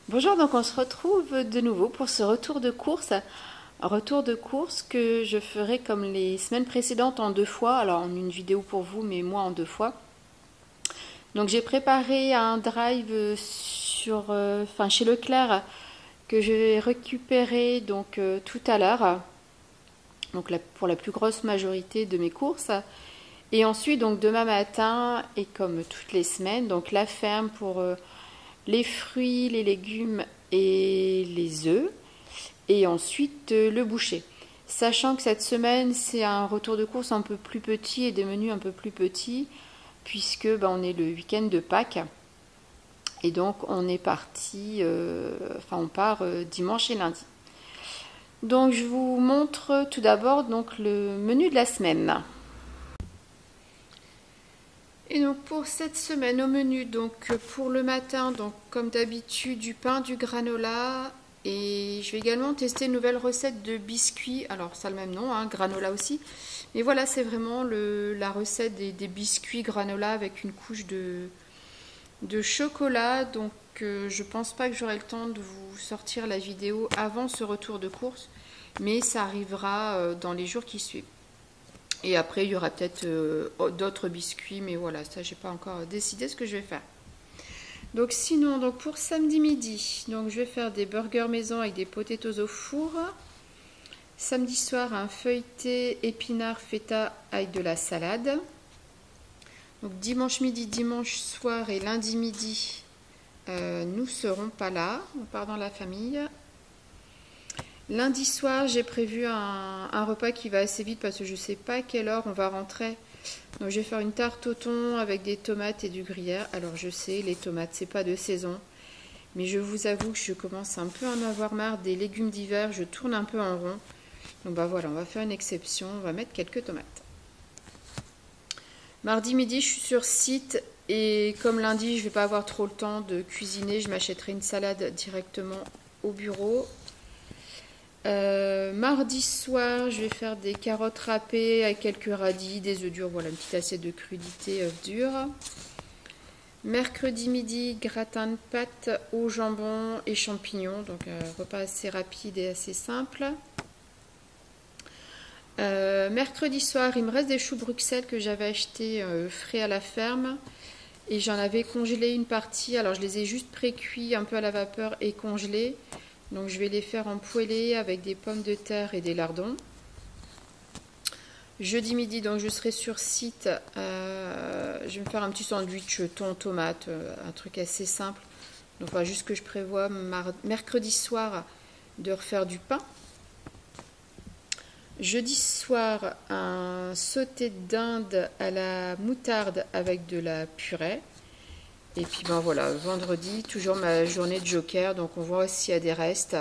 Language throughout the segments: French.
Bonjour, donc on se retrouve de nouveau pour ce retour de course. Un retour de course que je ferai comme les semaines précédentes en 2 fois. Alors en une vidéo pour vous, mais moi en 2 fois. Donc j'ai préparé un drive chez Leclerc que je vais récupérer tout à l'heure. Donc pour la plus grosse majorité de mes courses. Et ensuite donc demain matin et comme toutes les semaines, donc la ferme pour les fruits, les légumes et les œufs, et ensuite le boucher. Sachant que cette semaine, c'est un retour de course un peu plus petit et des menus un peu plus petits, puisque on est le week-end de Pâques. Et donc on est parti, on part dimanche et lundi. Donc je vous montre tout d'abord donc le menu de la semaine. Et donc pour cette semaine au menu, donc pour le matin, donc comme d'habitude du pain, du granola, et je vais également tester une nouvelle recette de biscuits. Alors ça a le même nom, hein, granola aussi. Mais voilà, c'est vraiment la recette des biscuits granola avec une couche de chocolat. Donc je pense pas que j'aurai le temps de vous sortir la vidéo avant ce retour de course, mais ça arrivera dans les jours qui suivent. Et après, il y aura peut-être d'autres biscuits, mais voilà, ça, j'ai pas encore décidé ce que je vais faire. Donc sinon, donc pour samedi midi, donc je vais faire des burgers maison avec des potatoes au four. Samedi soir, un feuilleté épinard feta avec de la salade. Donc dimanche midi, dimanche soir et lundi midi, nous serons pas là, on part dans la famille. Lundi soir, j'ai prévu un repas qui va assez vite parce que je ne sais pas à quelle heure on va rentrer. Donc je vais faire une tarte au thon avec des tomates et du gruyère. Alors je sais, les tomates, c'est pas de saison. Mais je vous avoue que je commence un peu à en avoir marre des légumes d'hiver. Je tourne un peu en rond. Donc voilà, on va faire une exception. On va mettre quelques tomates. Mardi midi, je suis sur site. Et comme lundi, je ne vais pas avoir trop le temps de cuisiner. Je m'achèterai une salade directement au bureau. Mardi soir, je vais faire des carottes râpées avec quelques radis, des œufs durs. Voilà, une petite assiette de crudités, œufs durs. Mercredi midi, gratin de pâtes au jambon et champignons. Donc, repas assez rapide et assez simple. Mercredi soir, il me reste des choux Bruxelles que j'avais achetés frais à la ferme. Et j'en avais congelé une partie. Alors, je les ai juste pré-cuits un peu à la vapeur et congelés. Donc je vais les faire en poêlée avec des pommes de terre et des lardons. Jeudi midi, donc je serai sur site. Je vais me faire un petit sandwich thon tomate, un truc assez simple. Donc voilà, juste que je prévois mercredi soir de refaire du pain. Jeudi soir, un sauté de dinde à la moutarde avec de la purée. Et puis voilà, vendredi, toujours ma journée de joker, donc on voit s'il y a des restes.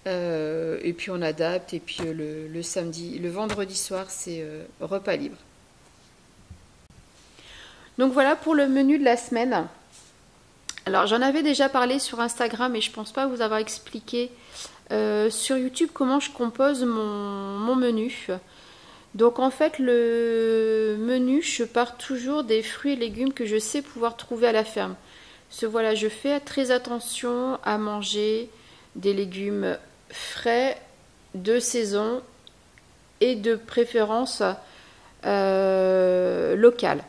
Et puis on adapte, et puis le samedi, le vendredi soir, c'est repas libre. Donc voilà pour le menu de la semaine. Alors j'en avais déjà parlé sur Instagram, et je pense pas vous avoir expliqué sur YouTube comment je compose mon menu. Donc en fait le menu, je pars toujours des fruits et légumes que je sais pouvoir trouver à la ferme. Voilà, je fais très attention à manger des légumes frais, de saison et de préférence locale.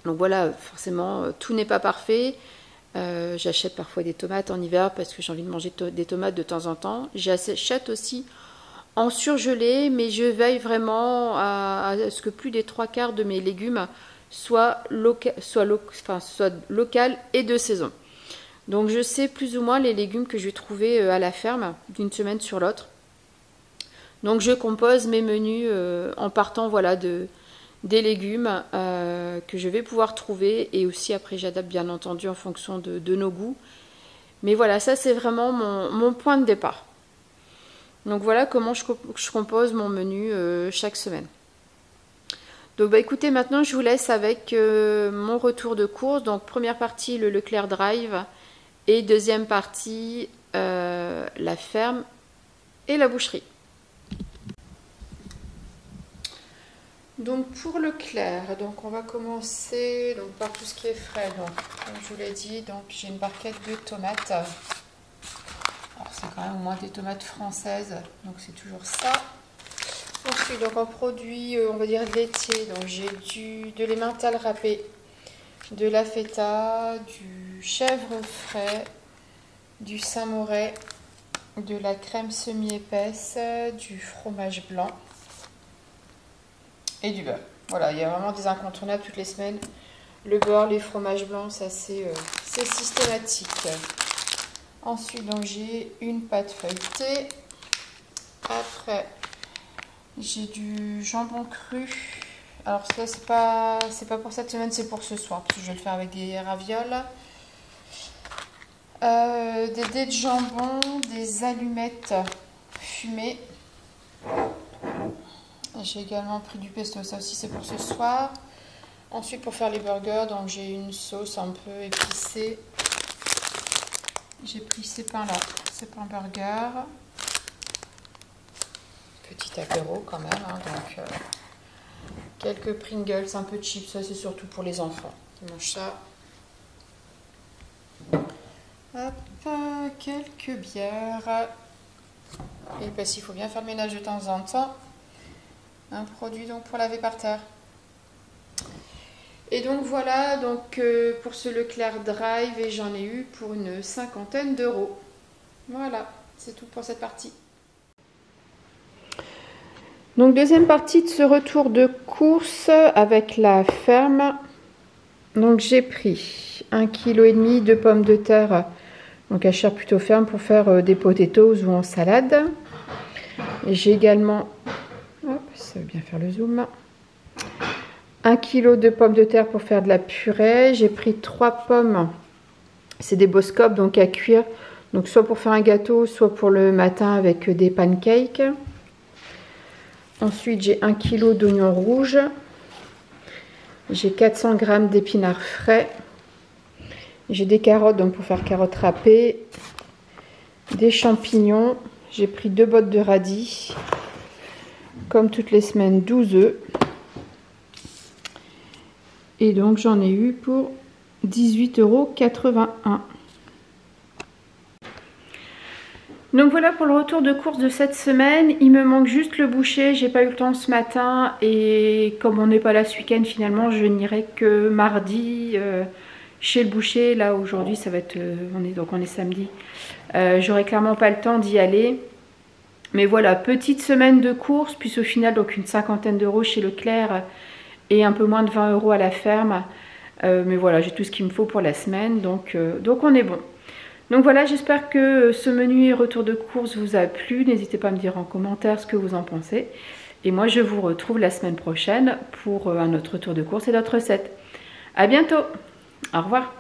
Donc voilà, forcément tout n'est pas parfait. J'achète parfois des tomates en hiver parce que j'ai envie de manger des tomates de temps en temps. J'achète aussi en surgelé, mais je veille vraiment à ce que plus des 3/4 de mes légumes soient local et de saison. Donc je sais plus ou moins les légumes que je vais trouver à la ferme d'une semaine sur l'autre. Donc je compose mes menus en partant des légumes que je vais pouvoir trouver, et aussi après j'adapte bien entendu en fonction de nos goûts. Mais voilà, ça c'est vraiment mon point de départ. Donc voilà comment je compose mon menu chaque semaine. Donc écoutez, maintenant je vous laisse avec mon retour de course. Donc première partie, le Leclerc Drive, et deuxième partie, la ferme et la boucherie. Donc pour le clair, donc on va commencer donc par tout ce qui est frais. Donc comme je vous l'ai dit, donc j'ai une barquette de tomates. Alors c'est quand même au moins des tomates françaises, donc c'est toujours ça. Ensuite donc en produit on va dire laitier, donc j'ai de l'emmental râpé, de la feta, du chèvre frais, du saint-moret, de la crème semi-épaisse, du fromage blanc et du beurre. Voilà, il y a vraiment des incontournables toutes les semaines. Le beurre, les fromages blancs, ça c'est systématique. Ensuite, donc j'ai une pâte feuilletée. Après, j'ai du jambon cru. Alors ça c'est pas pour cette semaine, c'est pour ce soir parce que je vais le faire avec des ravioles. Des dés de jambon, des allumettes fumées. J'ai également pris du pesto, ça aussi c'est pour ce soir. Ensuite pour faire les burgers, donc j'ai une sauce un peu épicée. J'ai pris ces pains là, ces pains burgers. Petit apéro quand même, hein, donc quelques Pringles, un peu de chips, ça c'est surtout pour les enfants qui mangent ça. Hop, quelques bières. Et parce qu'il faut bien faire le ménage de temps en temps. Un produit donc pour laver par terre. Et donc voilà, donc pour ce Leclerc Drive, et j'en ai eu pour une 50aine d'euros. Voilà, c'est tout pour cette partie. Donc deuxième partie de ce retour de course avec la ferme. Donc j'ai pris 1,5 kg de pommes de terre, donc à chair plutôt ferme pour faire des potatoes ou en salade. J'ai également, hop, ça veut bien faire le zoom, 1 kg de pommes de terre pour faire de la purée. J'ai pris 3 pommes, c'est des Boskop, donc à cuire, donc soit pour faire un gâteau, soit pour le matin avec des pancakes. Ensuite j'ai 1 kg d'oignons rouges. J'ai 400 g d'épinards frais. J'ai des carottes, donc pour faire carottes râpées. Des champignons. J'ai pris 2 bottes de radis. Comme toutes les semaines, 12 œufs. Et donc j'en ai eu pour 18,81 €. Donc voilà pour le retour de course de cette semaine. Il me manque juste le boucher, j'ai pas eu le temps ce matin et comme on n'est pas là ce week-end finalement je n'irai que mardi chez le boucher. Là aujourd'hui ça va être, on est samedi, j'aurai clairement pas le temps d'y aller. Mais voilà, petite semaine de course, puis au final donc une 50aine d'euros chez Leclerc et un peu moins de 20 € à la ferme. Mais voilà, j'ai tout ce qu'il me faut pour la semaine, donc on est bon. Donc voilà, j'espère que ce menu et retour de course vous a plu. N'hésitez pas à me dire en commentaire ce que vous en pensez. Et moi, je vous retrouve la semaine prochaine pour un autre retour de course et d'autres recettes. À bientôt. Au revoir.